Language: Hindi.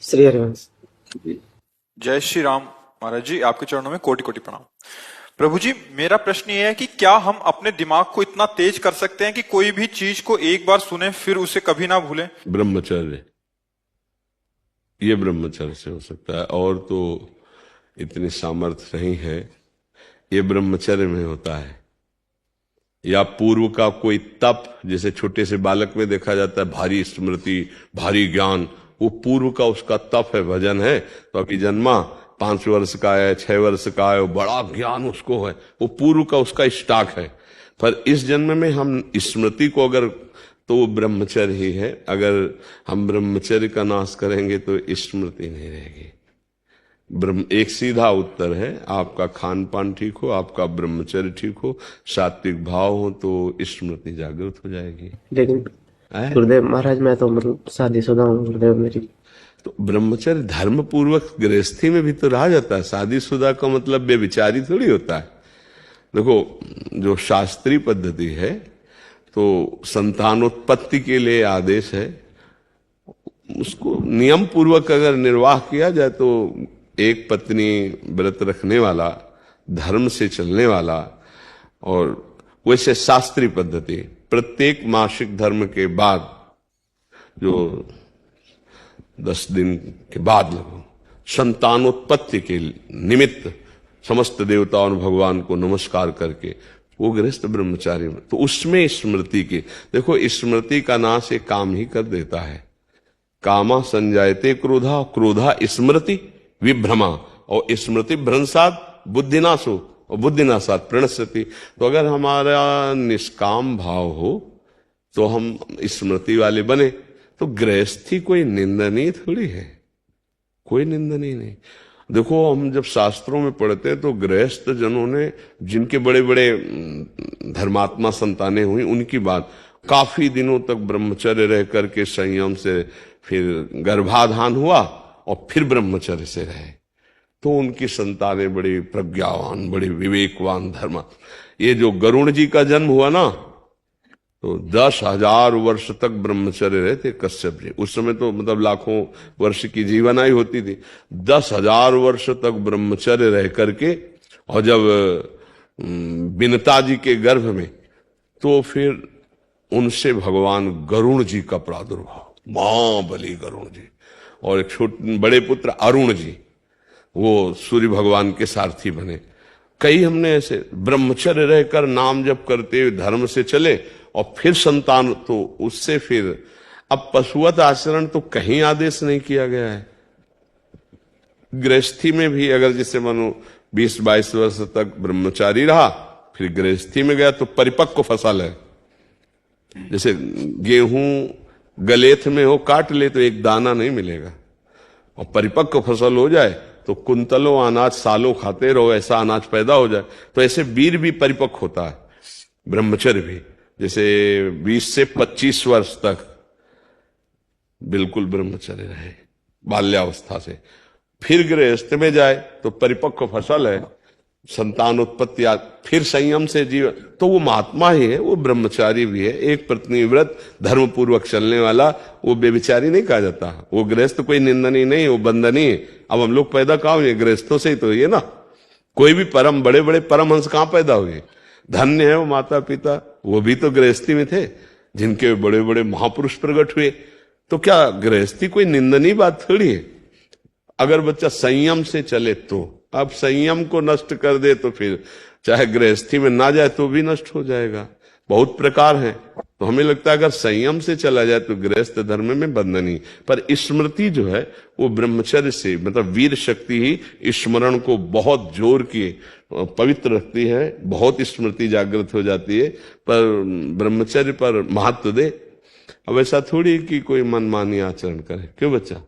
श्री हरिवंश। जय श्री राम। महाराज जी, आपके चरणों में कोटि कोटि प्रणाम। प्रभु जी, मेरा प्रश्न ये है कि क्या हम अपने दिमाग को इतना तेज कर सकते हैं कि कोई भी चीज को एक बार सुने फिर उसे कभी ना भूलें? ब्रह्मचर्य, ये ब्रह्मचर्य से हो सकता है, और तो इतनी सामर्थ्य नहीं है। ये ब्रह्मचर्य में होता है, या पूर्व का कोई तप, जैसे छोटे से बालक में देखा जाता है भारी स्मृति, भारी ज्ञान, वो पूर्व का उसका तप है, भजन है। तो अभी जन्मा 5 वर्ष का है, 6 वर्ष का है, बड़ा ज्ञान उसको है, वो पूर्व का उसका स्टॉक है। पर इस जन्म में हम स्मृति को अगर, तो वो ब्रह्मचर्य ही है। अगर हम ब्रह्मचर्य का नाश करेंगे तो स्मृति नहीं रहेगी। एक सीधा उत्तर है, आपका खान पान ठीक हो, आपका ब्रह्मचर्य ठीक हो, सात्विक भाव हो, तो स्मृति जागृत हो जाएगी। लेकिन गुरुदेव महाराज, मैं तो मतलब शादीशुदा हूँ गुरुदेव मेरी। तो ब्रह्मचर्य धर्म पूर्वक गृहस्थी में भी तो रहा जाता है। शादीशुदा का मतलब बेविचारी थोड़ी होता है। देखो, जो शास्त्रीय पद्धति है तो संतानोत्पत्ति के लिए आदेश है, उसको नियम पूर्वक अगर निर्वाह किया जाए तो एक पत्नी व्रत रखने वाला, धर्म से चलने वाला, और वैसे शास्त्रीय पद्धति प्रत्येक मासिक धर्म के बाद, जो 10 दिन के बाद लगो, संतानोत्पत्ति के निमित्त समस्त देवताओं और भगवान को नमस्कार करके वो गृहस्थ ब्रह्मचारी में, तो उसमें स्मृति की, देखो स्मृति का नाश एक काम ही कर देता है। कामा संजायते क्रोधा, क्रोधा स्मृति विभ्रमा, और स्मृति भ्रंशात बुद्धिनाशो, और बुद्धिनाशात प्रणश्यति। तो अगर हमारा निष्काम भाव हो तो हम स्मृति वाले बने, तो गृहस्थी कोई निंदनीय थोड़ी है, कोई निंदनीय नहीं। देखो, हम जब शास्त्रों में पढ़ते हैं तो गृहस्थ जनों ने, जिनके बड़े बड़े धर्मात्मा संतानें हुई, उनकी बात, काफी दिनों तक ब्रह्मचर्य रह करके संयम से फिर गर्भाधान हुआ और फिर ब्रह्मचर्य से रहे, तो उनकी संतानें बड़ी प्रज्ञावान, बड़ी विवेकवान धर्म। ये जो गरुण जी का जन्म हुआ ना, तो 10,000 वर्ष तक ब्रह्मचर्य रहे थे कश्यप जी। उस समय तो मतलब लाखों वर्ष की जीवनायु होती थी। 10,000 वर्ष तक ब्रह्मचर्य रह करके, और जब विनता जी के गर्भ में, तो फिर उनसे भगवान गरुण जी का प्रादुर्भाव, महाबली गरुण जी, और एक छोटे बड़े पुत्र अरुण जी, वो सूर्य भगवान के सारथी बने। कई हमने ऐसे ब्रह्मचर्य रहकर नाम जप करते हुए धर्म से चले, और फिर संतान, तो उससे फिर अब पशुवत आचरण तो कहीं आदेश नहीं किया गया है। गृहस्थी में भी अगर जैसे मानो 20-22 वर्ष तक ब्रह्मचारी रहा, फिर गृहस्थी में गया, तो परिपक्व फसल है। जैसे गेहूं गलेथ में हो, काट ले तो एक दाना नहीं मिलेगा, और परिपक्व फसल हो जाए तो कुंतलों अनाज सालों खाते रहो, ऐसा अनाज पैदा हो जाए। तो ऐसे वीर भी परिपक्व होता है, ब्रह्मचर्य भी। जैसे 20 से 25 वर्ष तक बिल्कुल ब्रह्मचर्य रहे बाल्यावस्था से, फिर गृहस्थ में जाए तो परिपक्व फसल है, संतानोत्पत्ति, फिर संयम से जीवन, तो वो महात्मा ही है, वो ब्रह्मचारी भी है। एक पत्नी व्रत धर्म पूर्वक चलने वाला, वो बेविचारी नहीं कहा जाता। वो गृहस्थ कोई निंदनीय नहीं, वो बंदनीय। अब हम लोग पैदा कहाँ हुए? गृहस्थों से ही तो ये ना। कोई भी परम बड़े बड़े परमहंस कहाँ पैदा हुए? धन्य है वो माता पिता, वो भी तो गृहस्थी में थे, जिनके बड़े बड़े महापुरुष प्रकट हुए। तो क्या गृहस्थी कोई निंदनीय बात थोड़ी है? अगर बच्चा संयम से चले तो। अब संयम को नष्ट कर दे तो फिर चाहे गृहस्थी में ना जाए तो भी नष्ट हो जाएगा। बहुत प्रकार है, तो हमें लगता है अगर संयम से चला जाए तो गृहस्थ धर्म में बंधनी। पर स्मृति जो है वो ब्रह्मचर्य से, मतलब वीर शक्ति ही स्मरण को बहुत जोर की पवित्र रखती है, बहुत स्मृति जागृत हो जाती है। पर ब्रह्मचर्य पर महत्व दे। अब ऐसा थोड़ी कि कोई मनमानी आचरण करे। क्यों बच्चा?